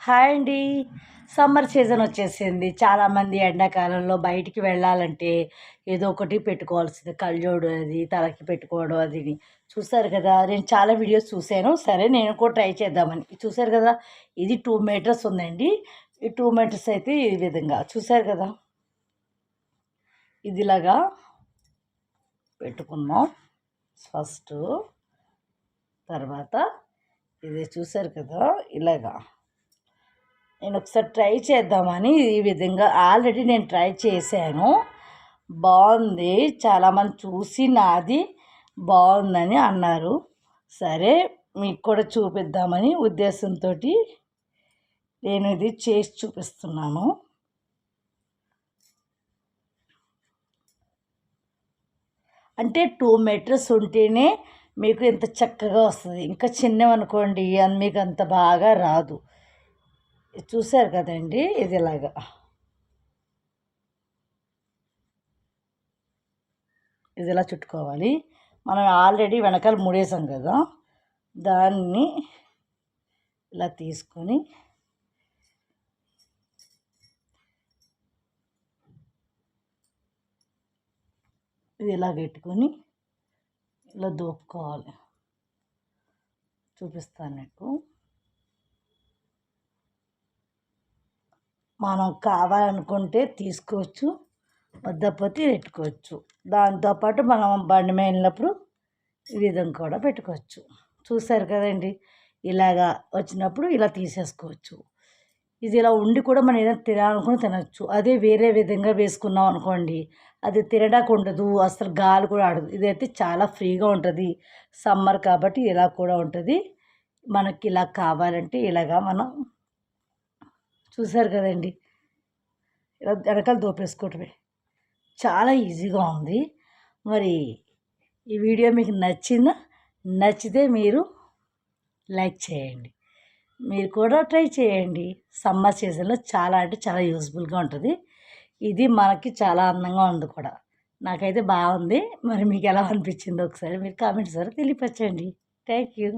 Hi అండి. Summer season వచ్చేసింది. చాలామంది ఎండాకాలంలో బయటికి వెళ్ళాలంటే ఏదో ఒకటి పెట్టుకోవాల్సిందే. కళ్ళజోడు అది, తలకి పెట్టుకోవడం అదిని. చూసారు కదా! నేను చాలా వీడియోస్ చూసాను. సరే నేను కూడా ట్రై చేద్దామని. చూసారు కదా! ఇది 2 మీటర్స్ ఉందండి. ఈ 2 మీటర్స్ అయితే ఈ విధంగా చూసారు కదా! ఇదిలాగా పెట్టుకున్నాం ఫస్టు. తర్వాత ఇది చూసారు కదా! ఇలాగా నేను ఒకసారి ట్రై చేద్దామని ఈ విధంగా ఆల్రెడీ నేను ట్రై చేశాను. బాగుంది. చాలామంది చూసి నాది బాగుందని అన్నారు. సరే మీకు కూడా చూపిద్దామని ఉద్దేశంతో నేను ఇది చేసి చూపిస్తున్నాను. అంటే 2 మీటర్స్ ఉంటేనే మీకు ఇంత చక్కగా వస్తుంది. ఇంకా చిన్నవనుకోండి మీకు అంత బాగా రాదు. చూసారు కదండి, ఇది ఇలాగా ఇది ఇలా చుట్టుకోవాలి. మనం ఆల్రెడీ వెనకాల ముడేసాం కదా, దాన్ని ఇలా తీసుకొని ఇది ఇలా పెట్టుకొని ఇలా దూపుకోవాలి. చూపిస్తాను మీకు. మనం కావాలనుకుంటే తీసుకోవచ్చు, వద్దపోతే పెట్టుకోవచ్చు. దాంతోపాటు మనం బండి మీద వెళ్ళినప్పుడు ఈ విధంగా కూడా పెట్టుకోవచ్చు. చూసారు కదండి, ఇలాగా వచ్చినప్పుడు ఇలా తీసేసుకోవచ్చు. ఇది ఇలా ఉండి కూడా మనం ఏదైనా తినాలనుకుని తినచ్చు. అదే వేరే విధంగా వేసుకున్నాం అనుకోండి, అది తినడానికి ఉండదు, అసలు గాలి కూడా ఆడదు. ఇదైతే చాలా ఫ్రీగా ఉంటుంది. సమ్మర్ కాబట్టి ఇలా కూడా ఉంటుంది. మనకి ఇలా కావాలంటే ఇలాగా మనం చూసారు కదండి, ఇలా వెనకాల దోపేసుకోవటమే. చాలా ఈజీగా ఉంది. మరి ఈ వీడియో మీకు నచ్చిందా? నచ్చితే మీరు లైక్ చేయండి. మీరు కూడా ట్రై చేయండి. సమ్మర్ సీజన్లో చాలా అంటే చాలా యూస్ఫుల్గా ఉంటుంది. ఇది మనకి చాలా అందంగా ఉంది కూడా. నాకైతే బాగుంది. మరి మీకు ఎలా అనిపించిందో ఒకసారి మీరు కామెంట్స్ ద్వారా తెలియపరచండి. Thank you.